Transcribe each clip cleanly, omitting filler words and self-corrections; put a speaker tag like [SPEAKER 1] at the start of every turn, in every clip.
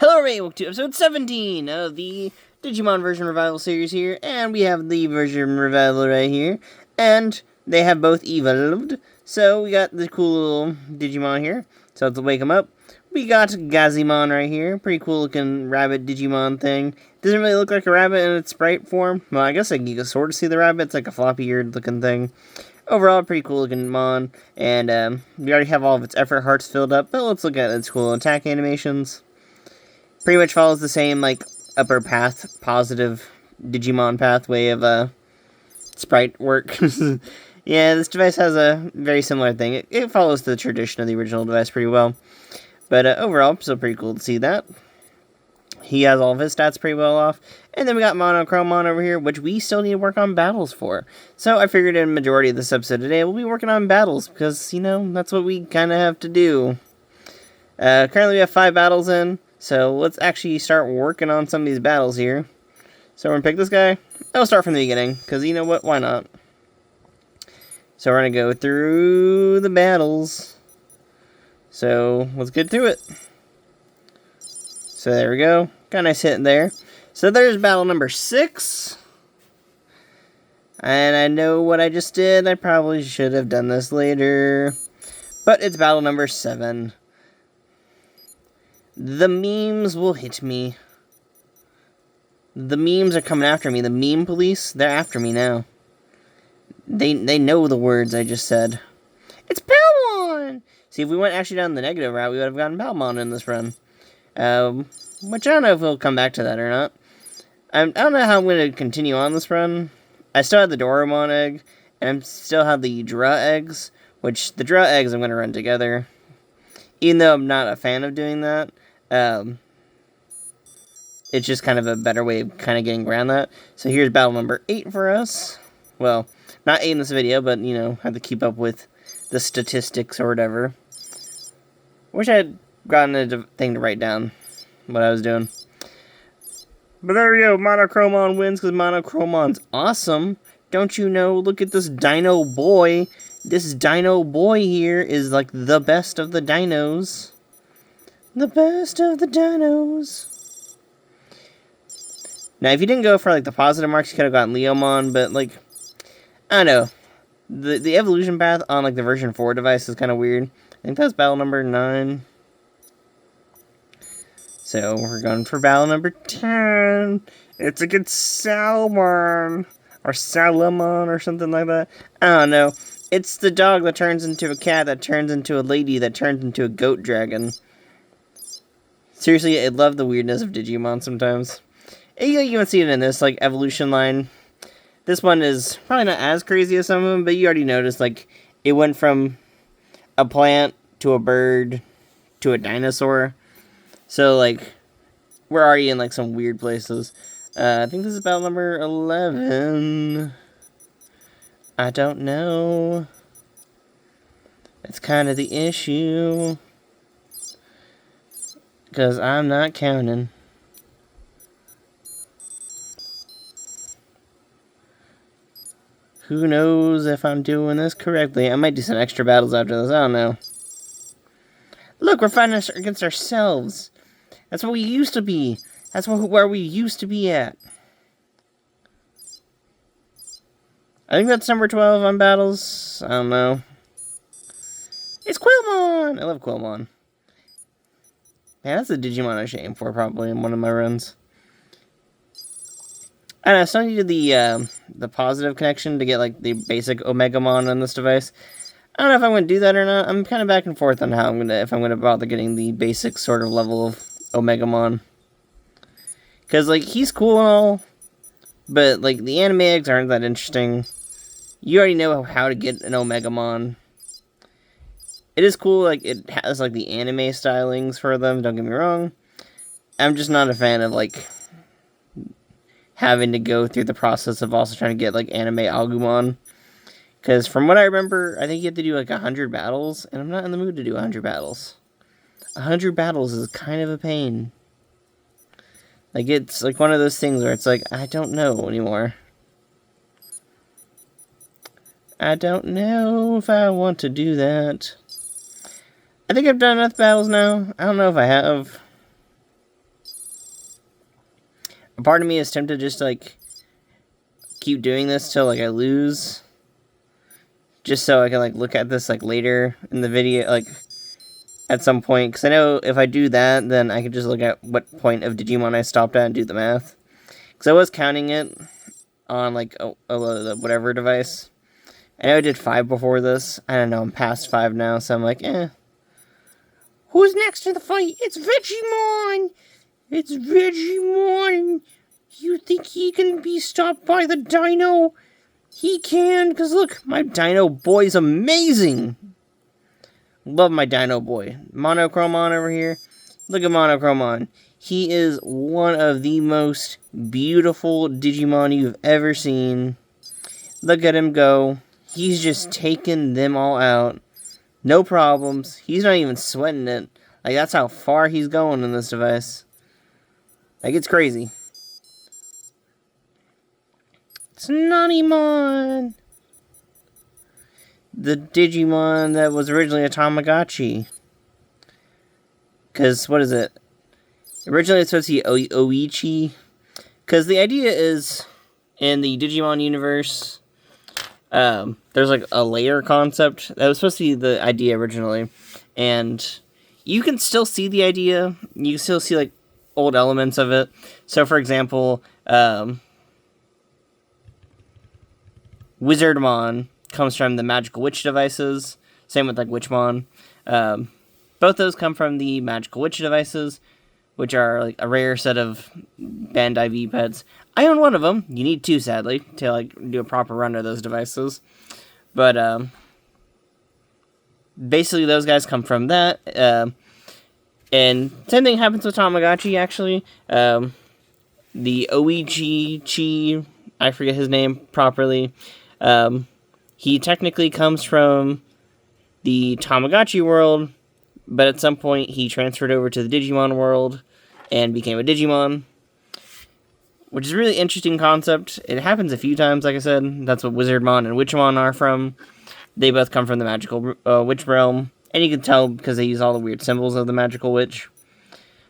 [SPEAKER 1] Hello everybody, welcome to episode 17 of the Digimon VER Revival series here, and we have the VER Revival right here, and they have both evolved, so we got the cool little Digimon here, so let's wake them up. We got Gazimon right here, pretty cool looking rabbit Digimon thing. Doesn't really look like a rabbit in its sprite form. Well, I guess I can sort of see the rabbit, it's like a floppy-eared looking thing. Overall, pretty cool looking mon, and we already have all of its effort hearts filled up, but let's look at its cool attack animations. Pretty much follows the same, like, upper path, positive Digimon pathway of, sprite work. Yeah, this device has a very similar thing. It follows the tradition of the original device pretty well. But, overall, still pretty cool to see that. He has all of his stats pretty well off. And then we got Monochromon over here, which we still need to work on battles for. So I figured in the majority of this episode today, we'll be working on battles, because, you know, that's what we kind of have to do. Currently we have 5 battles in. So let's actually start working on some of these battles here. So we're going to pick this guy. I'll start from the beginning, because you know what, why not? So we're going to go through the battles. So let's get through it. So there we go. Got a nice hit there. So there's battle number 6. And I know what I just did. I probably should have done this later. But it's battle number 7. The memes will hit me. The memes are coming after me. The meme police, they're after me now. They know the words I just said. It's Palmon! See, if we went actually down the negative route, we would have gotten Palmon in this run. Which I don't know if we'll come back to that or not. I don't know how I'm going to continue on this run. I still have the Doromon egg, and I still have the Dra eggs, which the Dra eggs I'm going to run together. Even though I'm not a fan of doing that. It's just kind of a better way of kind of getting around that. So here's battle number 8 for us. Well, not 8 in this video, but, you know, have to keep up with the statistics or whatever. Wish I had gotten a thing to write down what I was doing. But there we go, Monochromon wins because Monochromon's awesome. Don't you know, look at this dino boy. This dino boy here is like the best of the dinos. The best of the dinos. Now, if you didn't go for, like, the positive marks, you could have gotten Leomon, but, like, I don't know. The evolution path on, like, the version 4 device is kind of weird. I think that's battle number 9. So, we're going for battle number 10. It's against Salmon. Or Salamon, or something like that. I don't know. It's the dog that turns into a cat, that turns into a lady, that turns into a goat dragon. Seriously, I love the weirdness of Digimon sometimes. And you can see it in this, like, evolution line. This one is probably not as crazy as some of them, but you already noticed, like, it went from a plant to a bird to a dinosaur. So, like, we're already in, like, some weird places. I think this is battle number 11. I don't know. It's kind of the issue. Because I'm not counting. Who knows if I'm doing this correctly? I might do some extra battles after this. I don't know. Look, we're fighting against ourselves. That's what we used to be. That's where we used to be at. I think that's number 12 on battles. I don't know. It's Quillmon! I love Quillmon. Man, that's a Digimon I should aim for, probably, in one of my runs. I don't know, I still needed the positive connection to get, like, the basic Omegamon on this device. I don't know if I'm going to do that or not. I'm kind of back and forth on how if I'm going to bother getting the basic sort of level of Omegamon. Because, like, he's cool and all, but, like, the anime eggs aren't that interesting. You already know how to get an Omegamon. It is cool, like, it has, like, the anime stylings for them, don't get me wrong. I'm just not a fan of, like, having to go through the process of also trying to get, like, anime Agumon. Because from what I remember, I think you have to do, like, 100 battles, and I'm not in the mood to do 100 battles. 100 battles is kind of a pain. Like, it's, like, one of those things where it's like, I don't know anymore. I don't know if I want to do that. I think I've done enough battles now. I don't know if I have. A part of me is tempted just to, like, keep doing this till, like, I lose. Just so I can, like, look at this, like, later in the video, like, at some point. Because I know if I do that, then I can just look at what point of Digimon I stopped at and do the math. Because I was counting it on, like, a whatever device. I know I did 5 before this. I don't know, I'm past 5 now, so I'm like, eh. Who's next in the fight? It's Vegemon! It's Vegemon! You think he can be stopped by the Dino? He can, because look, my Dino Boy's amazing! Love my Dino Boy. Monochromon over here. Look at Monochromon. He is one of the most beautiful Digimon you've ever seen. Look at him go. He's just taking them all out. No problems. He's not even sweating it. Like, that's how far he's going in this device. Like, it's crazy. It's Nannimon! The Digimon that was originally a Tamagotchi. Because, what is it? Originally it's supposed to be Oichi. Because the idea is, in the Digimon universe, there's like a layer concept. That was supposed to be the idea originally. And you can still see the idea. You can still see like old elements of it. So for example, Wizardmon comes from the Magical Witch devices. Same with like Witchmon. Both those come from the Magical Witch devices, which are like a rare set of Bandai V pets. I own one of them. You need 2, sadly, to like do a proper run of those devices. But basically, those guys come from that. And same thing happens with Tamagotchi, actually. The Oichi, I forget his name properly. He technically comes from the Tamagotchi world, but at some point he transferred over to the Digimon world and became a Digimon, which is a really interesting concept. It happens a few times, like I said. That's what Wizardmon and Witchmon are from. They both come from the Magical Witch realm, and you can tell because they use all the weird symbols of the Magical Witch.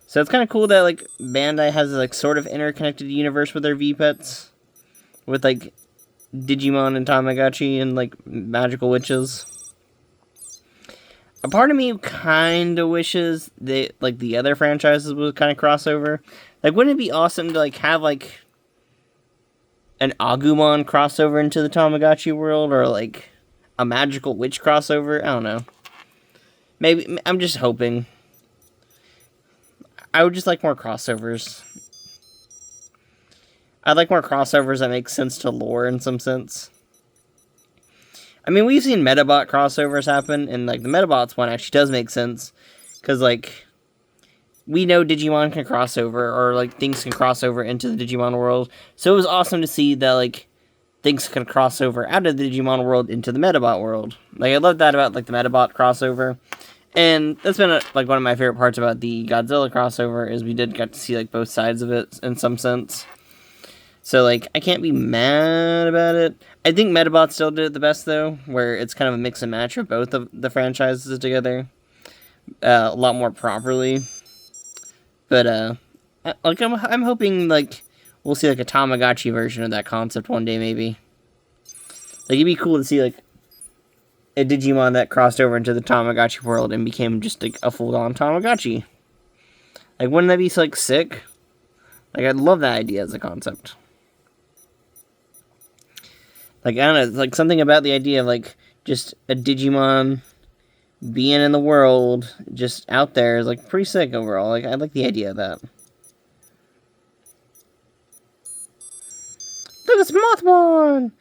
[SPEAKER 1] So it's kind of cool that like Bandai has a like sort of interconnected universe with their V-Pets, with like Digimon and Tamagotchi and like Magical Witches. A part of me kind of wishes that, like, the other franchises would kind of cross over. Like, wouldn't it be awesome to, like, have, like, an Agumon crossover into the Tamagotchi world? Or, like, a Magical Witch crossover? I don't know. Maybe, I'm just hoping. I would just like more crossovers. I'd like more crossovers that make sense to lore in some sense. I mean, we've seen Metabot crossovers happen, and, like, the Metabots one actually does make sense. Because, like, we know Digimon can cross over, or, like, things can cross over into the Digimon world. So it was awesome to see that, like, things can cross over out of the Digimon world into the Metabot world. Like, I love that about, like, the Metabot crossover. And that's been, like, one of my favorite parts about the Godzilla crossover, is we did get to see, like, both sides of it in some sense. So, like, I can't be mad about it. I think Metabot still did it the best, though, where it's kind of a mix and match of both of the franchises together. A lot more properly. But, like, I'm hoping, like, we'll see, like, a Tamagotchi version of that concept one day, maybe. Like, it'd be cool to see, like, a Digimon that crossed over into the Tamagotchi world and became just, like, a full-on Tamagotchi. Like, wouldn't that be, like, sick? Like, I'd love that idea as a concept. Like, I don't know, like, something about the idea of, like, just a Digimon being in the world, just out there, is, like, pretty sick overall. Like, I like the idea of that. Look, it's Mothmon!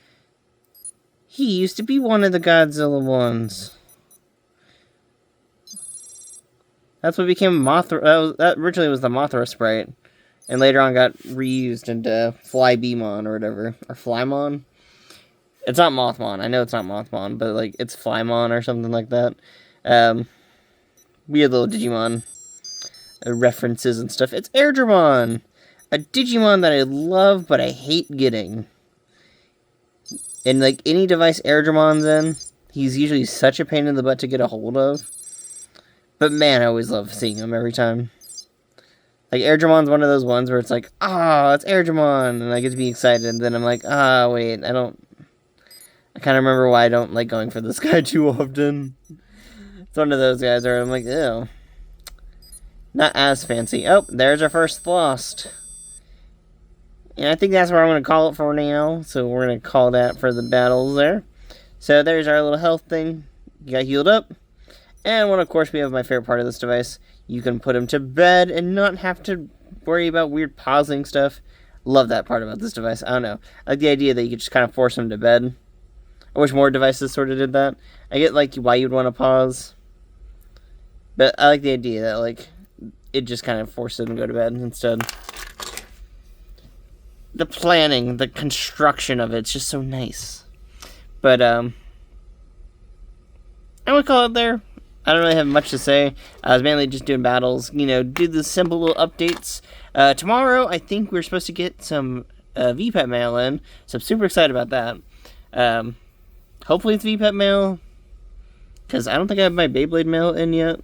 [SPEAKER 1] He used to be one of the Godzilla ones. That's what became Mothra. That originally was the Mothra sprite. And later on got reused into Flybeemon or whatever. Or Flymon. It's not Mothmon. I know it's not Mothmon, but like it's Flymon or something like that. Weird little Digimon references and stuff. It's Airdramon! A Digimon that I love, but I hate getting. And like any device Airdramon's in, he's usually such a pain in the butt to get a hold of. But man, I always love seeing him every time. Like, Airdramon's one of those ones where it's like, ah, it's Airdramon, and I get to be excited, and then I'm like, ah, wait, I kind of remember why I don't like going for this guy too often. It's one of those guys where I'm like, ew. Not as fancy. Oh, there's our first Lost. And I think that's where I'm going to call it for now. So we're going to call that for the battles there. So there's our little health thing. You got healed up. And of course, we have my favorite part of this device. You can put him to bed and not have to worry about weird pausing stuff. Love that part about this device. I don't know. I like the idea that you could just kind of force him to bed. I wish more devices sort of did that. I get like why you'd want to pause. But I like the idea that like it just kind of forces him to go to bed instead. The planning, the construction of it's just so nice. But, I'm going to call it there. I don't really have much to say. I was mainly just doing battles, you know, do the simple little updates. Tomorrow, I think we're supposed to get some VPET mail in, so I'm super excited about that. Hopefully it's VPET mail, because I don't think I have my Beyblade mail in yet.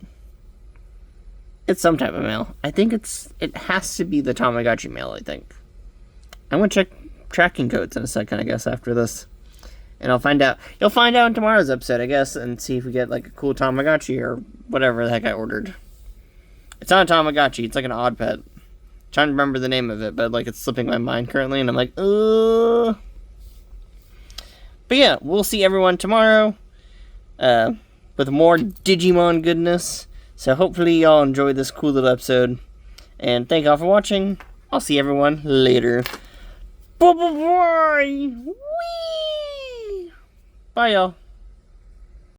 [SPEAKER 1] It's some type of mail. I think it has to be the Tamagotchi mail, I think. I'm going to check tracking codes in a second, I guess, after this. And I'll find out. You'll find out in tomorrow's episode, I guess, and see if we get, like, a cool Tamagotchi or whatever the heck I ordered. It's not a Tamagotchi. It's like an odd pet. I'm trying to remember the name of it, but, like, it's slipping my mind currently, and I'm like, But yeah, we'll see everyone tomorrow with more Digimon goodness. So hopefully y'all enjoyed this cool little episode. And thank y'all for watching. I'll see everyone later. Bye-bye! Whee! Bye, y'all.